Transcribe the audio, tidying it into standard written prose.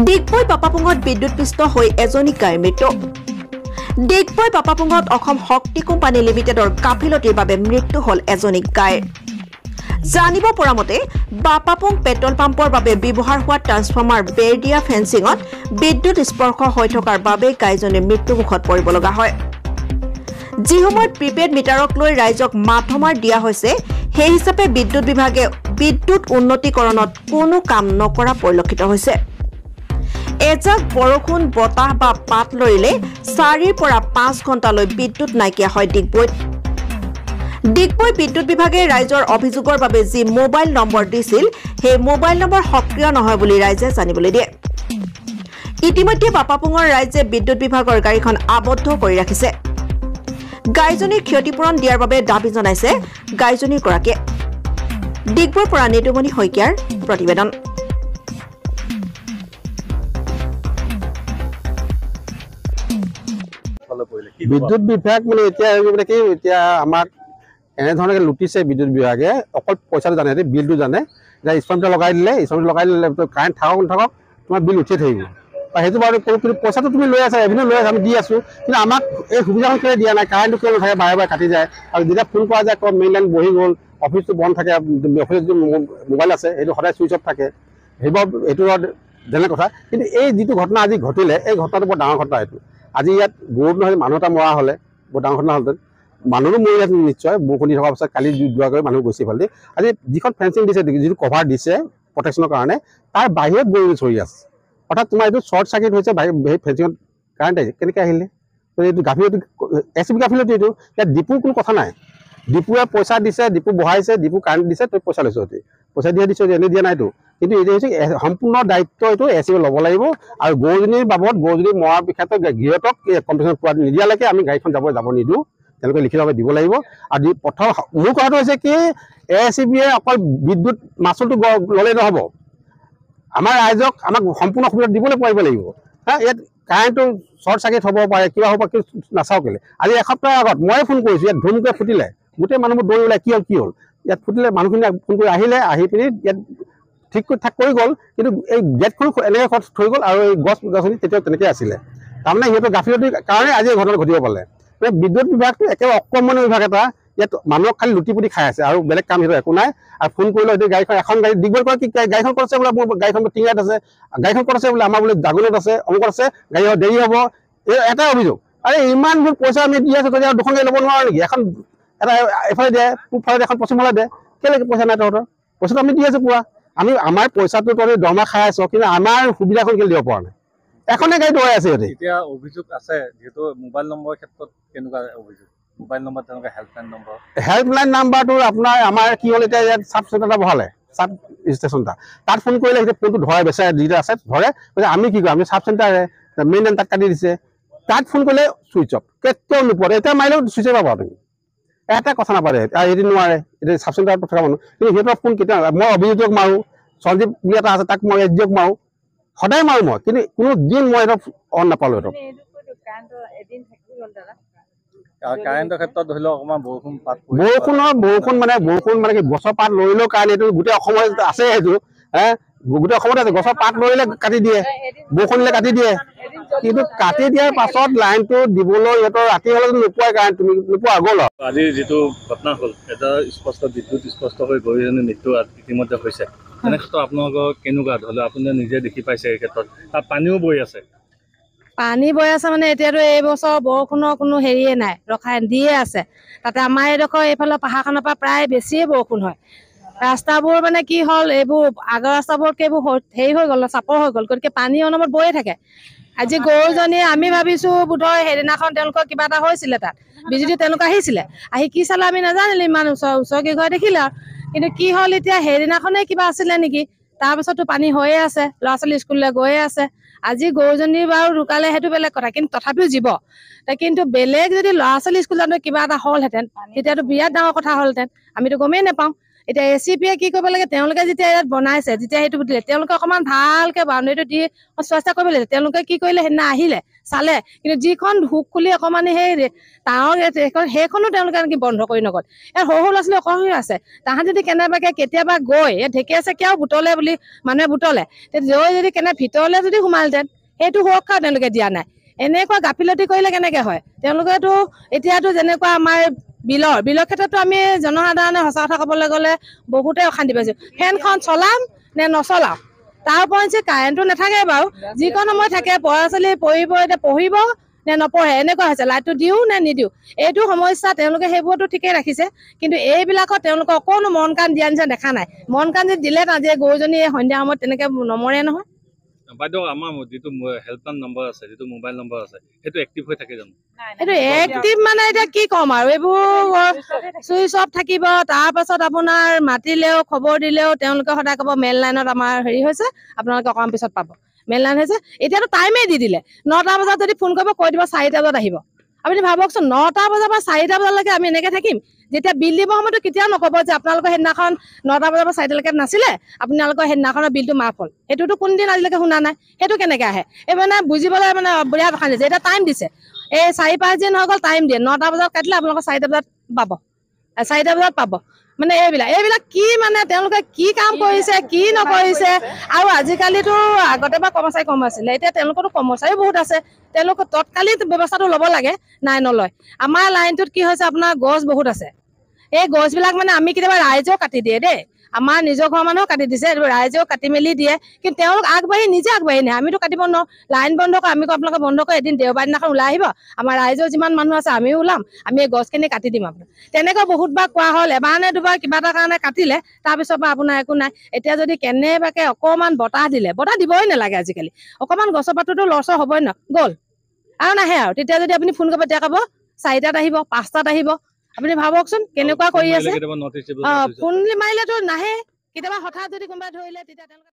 ডিগবৈ পাপাপুঙত বিদ্যুৎপৃষ্ট হৈ এজনী গাইৰ মৃত্যু। ডিগবৈ পাপাপুঙত অসম শক্তি কোম্পানী লিমিটেডৰ গাফিলতিৰ বাবে মৃত্যু হ'ল এজনী গাইৰ। জানিব পৰা মতে বাপাপুং পেট্ৰল পাম্পৰ বাবে ব্যৱহাৰ হোৱা ট্ৰান্সফৰ্মাৰ বেৰ দিয়া ফেন্সিঙত বিদ্যুৎ স্পৰ্শ হৈ থকাৰ বাবে গাইজনীৰ মৃত্যুমুখত পৰিব লগা হয়। যি সময়ত প্ৰিপেড মিটাৰক লৈ ৰাইজক মাধমাৰ দিয়া হৈছে, সেই হিচাপে বিদ্যুৎ বিভাগে বিদ্যুৎ উন্নতিকৰণত কোনো কাম নকৰা পৰিলক্ষিত হৈছে। এজাক বৰষুণ বতাহ বা পাত লৰিলে 4 পৰা 5 ঘণ্টালৈ বিদ্যুৎ নাইকিয়া হয় ডিগবৈত। ডিগবৈ বিদ্যুৎ বিভাগে ৰাইজৰ অভিযোগৰ বাবে যি মোবাইল নম্বৰ দিছিল, সেই মোবাইল নম্বৰ সক্ৰিয় নহয় বুলি ৰাইজে জানিবলৈ দিয়ে। ইতিমধ্যে পাপাপুঙৰ ৰাইজে বিদ্যুৎ বিভাগৰ গাড়ীখন আবদ্ধ কৰি ৰাখিছে। গাইজনীৰ ক্ষতিপূৰণ দিয়াৰ বাবে দাবী জনাইছে গাইজনীৰ গৰাকীয়ে। ডিগবৈৰ পৰা নেতুমণি শইকীয়াৰ প্ৰতিবেদন। বিদ্যুৎ বিভাগ মানে এতিয়া আমাক এনেধৰণে লুটিছে বিদ্যুৎ বিভাগে। অকল পইচাটো জানে, বিলটো জানে। এতিয়া স্পনটো লগাই দিলে কাৰেণ্ট থাকক নাথাকক তোমাৰ বিল উঠিয়ে থাকিব। সেইটো বাৰু কিন্তু পইচাটো তুমি লৈ আছা, এভিনিউ লৈ আছা, আমি দি আছো, কিন্তু আমাক এই সুবিধাখন কেলৈ দিয়া নাই? কাৰেণ্টটো কিয় নাথাকে, বাৰে বাৰে কাটি যায়। আৰু যেতিয়া ফোন কৰা যায় মেইন লাইন বহি গ'ল, অফিচটো বন্ধ থাকে, অফিচত যিটো মোবাইল আছে সেইটো সদায় চুইচ অফ থাকে। সেইবোৰ এইটো যেনে কথা। কিন্তু এই যিটো ঘটনা আজি ঘটিলে, এই ঘটনাটো বৰ ডাঙৰ ঘটনা। এইটো আজি ইয়াত গৰুত নহয় মানুহ এটা মৰা হ'লে বৰ ডাঙৰ ঘটনা হ'লহেঁতেন। মানুহো মৰিলেহেঁতেন নিশ্চয়। বৰষুণ দি থকাৰ পাছত কালি যোৱাকৈ মানুহ গৈছে ফালে। আজি যিখন ফেঞ্চিং দিছে, যিটো কভাৰ দিছে প্ৰটেকশ্যনৰ কাৰণে, তাৰ বাহিৰত গৰু চৰি আছে। অৰ্থাৎ তোমাৰ এইটো শ্বৰ্ট চাৰ্কিট হৈছে, সেই ফেঞ্চিঙত কাৰেণ্ট আহিছে, কেনেকৈ আহিলে? এইটো গাফিলতি, SCB গাফিলতি। এইটো ইয়াত ডিপুৰ কোনো কথা নাই। ডিপুৱে পইচা দিছে, ডিপু বহাইছে, ডিপু কাৰেণ্ট দিছে, তই পইচা লৈছ, পইচা দিয়ে দিছ, এনেই দিয়া নাইতো। কিন্তু এইটো হৈছে সম্পূৰ্ণ দায়িত্ব এইটো SCB ল'ব লাগিব। আৰু গৰুজনীৰ বাবদ, গৰুজনী মৰাৰ বিষয়ত গৃহতক কম্পেনচেশ্যন পোৱা নিদিয়ালৈকে আমি গাড়ীখন যাব নিদিওঁ। তেওঁলোকে লিখিতভাৱে দিব লাগিব। আৰু প্ৰথম মোৰ কথাটো হৈছে কি, SCBয়ে অকল বিদ্যুৎ মাচুলটো ল'লেই নহ'ব, আমাৰ ৰাইজক আমাক সম্পূৰ্ণ সুবিধা দিবলৈ পাৰিব লাগিব। ইয়াত কাৰেণ্টটো শ্বৰ্ট চাৰ্কিট হ'ব পাৰে, কিবা হ'ব পাৰে, নাচাওঁ কেলৈ? আজি এসপ্তাহৰ আগত মই ফোন কৰিছোঁ, ইয়াত ধুমুকে ফুটিলে, গোটেই মানুহবোৰ দৌৰি ওলাই কি হ'ল? ইয়াত ফুটিলে, মানুহখিনি ফোন কৰি আহিলে, আহি পিনি ইয়াত ঠিক কৰি গ'ল। কিন্তু এই গেটখন এনেকৈ থৈ গ'ল, আৰু এই গছ গছনি তেতিয়াও তেনেকৈ আছিলে। তাৰমানে সিহঁতৰ গাফিলতিৰ কাৰণে আজি এই ঘটনা ঘটিব পালে। বিদ্যুৎ বিভাগটো একেবাৰে অকণমানি বিভাগ এটা। ইয়াত মানুহক খালি লুটি পুটি খাই আছে, আৰু বেলেগ কাম সিহঁতৰ একো নাই। আৰু ফোন কৰিলে সেইটো গাড়ীখন, এখন গাড়ী ডিগবৈৰ পৰা কি গাড়ীখন ক'ত আছে বোলে, মোৰ গাড়ীখন টিঙাত আছে, গাড়ীখন ক'ত আছে বোলে, আমাৰ বোলে জাগোনত আছে, অমুকত আছে, গাড়ী দেৰি হ'ব। এই এটাই অভিযোগ, আৰে ইমানবোৰ পইচা আমি দি আছোঁ, তেতিয়া দুখন গাড়ী ল'ব নোৱাৰো নেকি? এখন এটা এফালে দিয়ে, পূবফালে এখন পশ্চিমফালে দিয়ে, কেলৈ পইচা নাই তহঁতৰ? পইচাটো আমি দি আছোঁ পুৰা। আমাৰ পইচাটো তহঁতে দৰমহা খাই আছ, কিন্তু আমাৰ সুবিধাখন কেলৈ দিব পৰা নাই? এখনে গাড়ী দৌৰাই আছে সিহঁতে। এতিয়া অভিযোগ আছে, যিহেতু মোবাইল নম্বৰৰ ক্ষেত্ৰত কেনেকুৱা অভিযোগ? মোবাইল নম্বৰ তেনেকুৱা হেল্পলাইন নাম্বাৰটো আপোনাৰ আমাৰ কি হ'ল, এতিয়া ইয়াত চাব চেণ্টাৰ এটা বহালে, চাব ষ্টেচন এটা, তাত ফোন কৰিলে সেইটো ফোনটো ধৰে, বেচাৰে যিটো আছে ধৰে। আমি কি কৰোঁ, আমি চাব চেণ্টাৰে মেইন লাইন তাত কাটি দিছে, তাত ফোন কৰিলে চুইচ অফ, কেতিয়াও নোপোৱা। এতিয়া মাৰিলেও চুইচ অফ পাবা তুমি, এটা কথা নাপাতে। আৰু এদিন নোৱাৰে, এতিয়া চাব চেণ্টাৰত থকা মানুহ, কিন্তু সিহঁতৰ ফোন কেতিয়া, মই অভিযোগক মাৰোঁ, সঞ্জীৱ বুলি এটা আছে তাক মই SDOক মাৰোঁ, সদায় মাৰোঁ মই, কিন্তু কোনো দিন মই সিহঁতক অন নাপালোঁ। সিহঁতক কাৰেণ্টৰ ক্ষেত্ৰত ধৰি লওক অকণমান বৰষুণ মানে কি, গছৰ পাত লৰিলেও কাৰেণ্ট, এইটো গোটেই অসমত আছে। সেইটো গোটেই অসমত আছে, গছৰ পাত লৰিলে কাটি দিয়ে, বৰষুণ দিলে কাটি দিয়ে। কিন্তু কাটি দিয়াৰ পাছত লাইনটো দিবলৈ সিহঁতৰ ৰাতি হ'লে নোপোৱাই, কাৰেণ্ট তুমি নোপোৱা গ'ল। আজি যিটো ঘটনা হ'ল, এটা স্পষ্ট বিদ্যুৎ স্পষ্ট হৈ গৰুজনীৰ মৃত্যু ইতিমধ্যে হৈছে। তেনে ক্ষেত্ৰত আপোনালোকৰ কেনেকুৱা? ধৰি লওক আপুনি নিজে দেখি পাইছে, এই ক্ষেত্ৰত তাত পানীও বৈ আছে। পানী বৈ আছে মানে এতিয়াতো এইবছৰ বৰষুণৰ কোনো হেৰিয়ে নাই, ৰখাই দিয়ে আছে। তাতে আমাৰ এইডোখৰ এইফালৰ পাহাৰখনৰ পৰা প্ৰায় বেছিয়ে বৰষুণ হয়। ৰাস্তাবোৰ মানে কি হ'ল, এইবোৰ আগৰ ৰাস্তাবোৰতকৈ এইবোৰ হেৰি হৈ গ'ল, চাপৰ হৈ গ'ল, গতিকে পানী অনবৰত বৈয়ে থাকে। আজি গৰুজনী আমি ভাবিছোঁ বোধহয় সেইদিনাখন তেওঁলোকৰ কিবা এটা হৈছিলে, তাত বিজুলী তেওঁলোক আহিছিলে, আহি কি চালে আমি নাজানিলোঁ, ইমান ওচৰ কেইঘৰে দেখিলে আৰু। কিন্তু কি হ'ল, এতিয়া সেইদিনাখনেই কিবা আছিলে নেকি, তাৰপিছতো পানী হৈয়ে আছে, ল'ৰা ছোৱালী স্কুললৈ গৈয়ে আছে। আজি গৰুজনী বাৰু ঢুকালে সেইটো বেলেগ কথা, কিন্তু তথাপিও জীৱ। কিন্তু বেলেগ যদি ল'ৰা ছোৱালী স্কুল যাওঁতে কিবা এটা হ'লহেঁতেন, তেতিয়াতো বিৰাট ডাঙৰ কথা হ'লহেঁতেন, আমিতো গমেই নাপাওঁ। এতিয়া ACP-য়ে কি কৰিব লাগে, তেওঁলোকে যেতিয়া ইয়াত বনাইছে, যেতিয়া সেইটো দিলে তেওঁলোকে অকণমান ভালকৈ বাউণ্ডেৰীটো দি চোৱা কৰিব লাগে। তেওঁলোকে কি কৰিলে, সেইদিনা আহিলে চালে, কিন্তু যিখন ঢোক খুলি অকণমান সেই টাৱৰ সেইখনো তেওঁলোকে নেকি বন্ধ কৰি নগ'ল। ইয়াত সৰু সৰু ল'ৰা ছোৱালী অকণমান আছে, তাহাঁত যদি কেনেবাকৈ কেতিয়াবা গৈ ইয়াত ঢেকীয়া চেকীয়াও বুটলে বুলি মানুহে বুটলে, তেতিয়া যদি ভিতৰলৈ যদি সোমালহেঁতেন, সেইটো সুৰক্ষা তেওঁলোকে দিয়া নাই। এনেকুৱা গাফিলতি কৰিলে কেনেকৈ হয়? তেওঁলোকেতো এতিয়াতো যেনেকুৱা আমাৰ বিলৰ ক্ষেত্ৰতো আমি জনসাধাৰণে সঁচা কথা ক'বলৈ গ'লে বহুতেই অশান্তি পাইছোঁ। ফেনখন চলাম নে নচলাম, তাৰ ওপৰত কাৰেণ্টটো নাথাকে বাৰু, যিকণ সময় থাকে ল'ৰা ছোৱালী পঢ়িব নে নপঢ়ে, এনেকুৱা হৈছে। লাইটটো দিওঁ নে নিদিওঁ, এইটো সমস্যা। তেওঁলোকে সেইবোৰতো ঠিকেই ৰাখিছে, কিন্তু এইবিলাকত তেওঁলোকে অকণো মন কাণ দিয়া নিচিনা দেখা নাই। মন কাণ যদি দিলে যে গৰুজনী সন্ধিয়া সময়ত তেনেকৈ নমৰে নহয়। বাইদেউ, আমাৰ যিটো হেল্পলাইন নম্বৰ আছে, যিটো মোবাইল নম্বৰ আছে, সেইটো এক্টিভ হৈ থাকে জানো? এইটো এক্টিভ মানে এতিয়া কি ক'ম আৰু, এইবোৰ চুইচ অফ থাকিব। তাৰপাছত আপোনাৰ মাতিলেও খবৰ দিলেও তেওঁলোকে সদায় ক'ব মেইন লাইনত আমাৰ হেৰি হৈছে, আপোনালোকে অকণমান পিছত পাব। মেইন লাইন হৈছে, এতিয়াতো টাইমেই দি দিলে। 9টা বজাত যদি ফোন কৰিব কৈ দিব 4টা বজাত আহিব। আপুনি ভাবকচোন, 9টা বজাৰ পৰা 4টা বজালৈকে আমি এনেকৈ থাকিম। যেতিয়া বিল দিব সময়তো কেতিয়াও নক'ব যে আপোনালোকৰ সেইদিনাখন 9টা বজাৰ পৰা 4টালৈকে নাছিলে, আপোনালোকৰ সেইদিনাখনৰ বিলটো মাফ হ'ল। সেইটোতো কোনদিন আজিলৈকে শুনা নাই। সেইটো কেনেকৈ আহে? এই মানে বুজিবলৈ মানে বিৰাট অশান্তি দিছে। এতিয়া টাইম দিছে, এই 4-5 দিন হৈ গ'ল টাইম দিয়ে। 9টা বজাত কাটিলে আপোনালোকৰ 4টা বজাত পাব, 4টা বজাত পাব। মানে এইবিলাক কি মানে তেওঁলোকে কি কাম কৰিছে, কি নকৰিছে। আৰু আজিকালিতো আগতে বা কৰ্মচাৰী কম আছিলে, এতিয়া তেওঁলোকৰতো কৰ্মচাৰী বহুত আছে। তেওঁলোকৰ তৎকালীন ব্যৱস্থাটো ল'ব লাগে, নাই নলয়। আমাৰ লাইনটোত কি হৈছে, আপোনাৰ গছ বহুত আছে। এই গছবিলাক মানে আমি কেতিয়াবা ৰাইজেও কাটি দিয়ে দেই, আমাৰ নিজৰ ঘৰৰ মানুহেও কাটি দিছে, ৰাইজেও কাটি মেলি দিয়ে। কিন্তু তেওঁলোক নিজে আগবাঢ়ি নিয়ে, আমিতো কাটিব নোৱাৰোঁ। লাইন বন্ধ কৰে, আমি আপোনালোকে বন্ধ কৰে, এদিন দেওবাৰ দিনাখন ওলাই আহিব, আমাৰ ৰাইজৰ যিমান মানুহ আছে আমিও ওলাম, আমি এই গছখিনি কাটি দিম আপোনাক। তেনেকৈ বহুতবাৰ কোৱা হ'ল, এবাৰ নে দুবাৰ কিবা এটা কাৰণে কাটিলে, তাৰপিছৰ পৰা আপোনাৰ একো নাই। এতিয়া যদি কেনেবাকৈ অকণমান বতাহ দিলে, বতাহ দিবই নালাগে আজিকালি, অকণমান গছৰ পাততো লৰচৰ হ'বই ন, গ'ল আৰু নাহে আৰু। তেতিয়া যদি আপুনি ফোন কৰিব, তেতিয়া ক'ব 4টাত আহিব, 5টাত আহিব। আপুনি ভাবকচোন কেনেকুৱা কৰি আছে। ফোন মাৰিলেতো নাহে, কেতিয়াবা হঠাৎ যদি কোনোবাই ধৰিলে তেতিয়া তেওঁলোকে